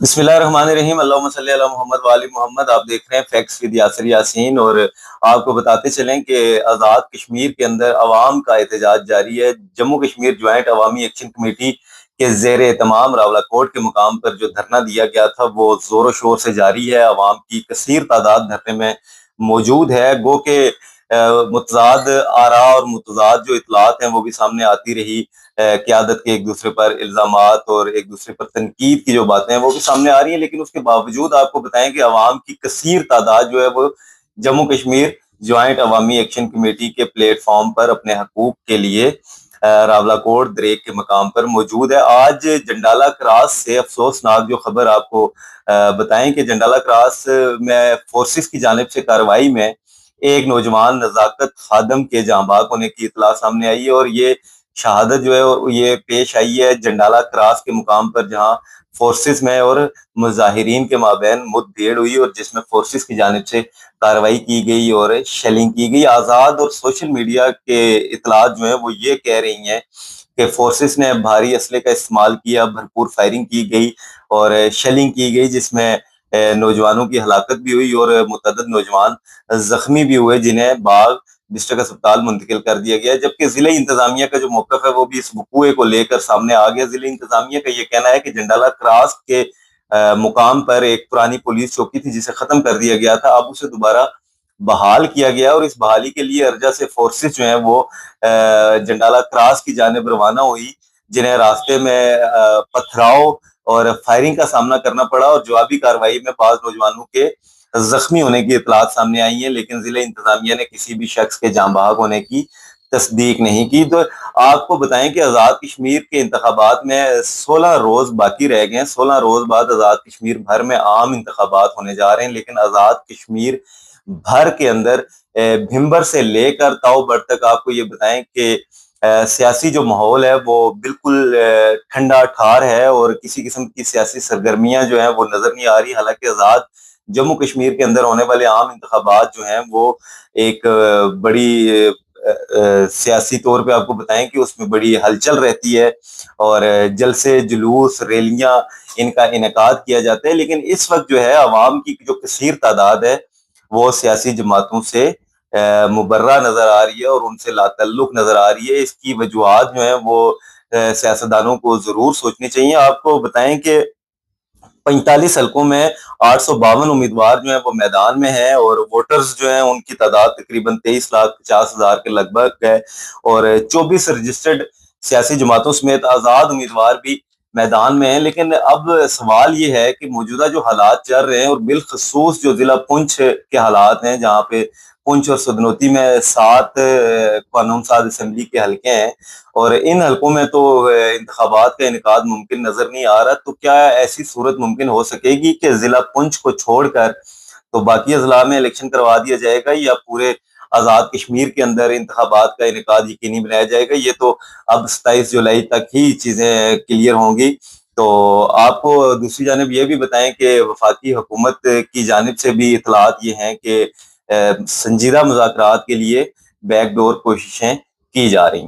बिस्मिल्लाहिर्रहमानिर्रहीम। अल्लाहुम्मा सल्ली अला मोहम्मद व आलि मोहम्मद। आप देख रहे हैं फैक्ट्स विद यासिर यासीन, और आपको बताते चलें कि आज़ाद कश्मीर के अंदर अवाम का एहतजाज जारी है। जम्मू कश्मीर ज्वाइंट अवामी एक्शन कमेटी के ज़ेर एहतमाम रावलाकोट के मुकाम पर जो धरना दिया गया था वो ज़ोर शोर से जारी है। अवाम की कसीर तादाद धरने में मौजूद है। गो के मुतज़ाद आरा और मुतज़ाद जो इतलात हैं वो भी सामने आती रही। क़यादत के एक दूसरे पर इल्ज़ामात और एक दूसरे पर तनकीद की जो बातें हैं वो भी सामने आ रही हैं, लेकिन उसके बावजूद आपको बताएं कि अवाम की कसीर तादाद जो है वो जम्मू कश्मीर ज्वाइंट अवामी एक्शन कमेटी के प्लेटफॉर्म पर अपने हकूक के लिए रावलाकोट दरेक के मकाम पर मौजूद है। आज जंडाला क्रास से अफसोसनाक जो खबर आपको बताएं कि जंडाला क्रास में फोर्सेस की जानिब से कार्रवाई में एक नौजवान नजाकत खादम के जांबाक होने की इतला सामने आई है, और ये शहादत जो है ये पेश आई है जंडाला क्रास के मुकाम पर, जहां फोर्सेस में और मुजाहिरीन के माबैन मुठभेड़ हुई और जिसमें फोर्सेस की जानिब से कार्रवाई की गई और शेलिंग की गई। आज़ाद और सोशल मीडिया के इतलात जो है वो ये कह रही हैं कि फोर्सेस ने भारी असले का इस्तेमाल किया, भरपूर फायरिंग की गई और शेलिंग की गई, जिसमें नौजवानों की हलाकत भी हुई और मुतअद्दिद नौजवान जख्मी भी हुए, जिन्हें बाग डिस्ट्रिक्ट अस्पताल मुंतकिल कर दिया गया। जबकि जिला इंतजामिया का जो मौकफ है वो भी इस वकूए को लेकर सामने आ गया। जिला इंतजामिया का ये कहना है कि जंडाला क्रास के मुकाम पर एक पुरानी पुलिस चौकी थी जिसे खत्म कर दिया गया था, अब उसे दोबारा बहाल किया गया, और इस बहाली के लिए अर्जा से फोर्सेस जो है वो जंडाला क्रास की जानिब रवाना हुई, जिन्हें रास्ते में पथराव और फायरिंग का सामना करना पड़ा, और जवाबी कार्रवाई में बाज नौजवानों के जख्मी होने की इतलात सामने आई है, लेकिन जिले इंतजामिया ने किसी भी शख्स के जाँ बहक होने की तस्दीक नहीं की। तो आपको बताएं कि आज़ाद कश्मीर के इंतखाबात में 16 रोज बाकी रह गए हैं। 16 रोज बाद आज़ाद कश्मीर भर में आम इंतखाबात होने जा रहे हैं, लेकिन आज़ाद कश्मीर भर के अंदर भिम्बर से लेकर ताऊबर तक आपको ये बताएं कि सियासी जो माहौल है वो बिल्कुल ठंडा ठार है, और किसी किस्म की सियासी सरगर्मियां जो है वो नजर नहीं आ रही। हालांकि आज़ाद जम्मू कश्मीर के अंदर होने वाले आम इंतखाबात जो हैं वो एक बड़ी सियासी तौर पे आपको बताएं कि उसमें बड़ी हलचल रहती है, और जलसे जुलूस रैलियां इनका इनेकाद किया जाता है। लेकिन इस वक्त जो है अवाम की जो कसीर तादाद है वो सियासी जमातों से मुबर्रा नजर आ रही है और उनसे लातल्लुक नजर आ रही है। इसकी वजूहात जो है वो सियासतदानों को जरूर सोचनी चाहिए। आपको बताएं कि 45 हलकों में 852 उम्मीदवार जो है वो मैदान में है, और वोटर्स जो हैं उनकी तादाद तकरीबन 23,50,000 के लगभग है, और 24 रजिस्टर्ड सियासी जमातों समेत आज़ाद उम्मीदवार भी मैदान में है। लेकिन अब सवाल ये है कि मौजूदा जो हालात चल रहे हैं, और बिलखसूस जो जिला पुंछ के हालात हैं, जहाँ पे पुंछ और सदनोती में 7 कानून साज असम्बली के हलके हैं, और इन हलकों में तो इंतखाबात का इनेकाद मुमकिन नजर नहीं आ रहा। तो क्या ऐसी सूरत मुमकिन हो सकेगी कि जिला पुंछ को छोड़कर तो बाकी अजला में इलेक्शन करवा दिया जाएगा, या पूरे आज़ाद कश्मीर के अंदर इंतखाबात का इनेकाद यकीनी बनाया जाएगा? ये तो अब 27 जुलाई तक ही चीजें क्लियर होंगी। तो आपको दूसरी जानिब ये भी बताएं कि वफाकी हुकूमत की जानिब से भी इतलात ये हैं कि संजीदा मुज़ाकरात के लिए बैकडोर कोशिशें की जा रही हैं।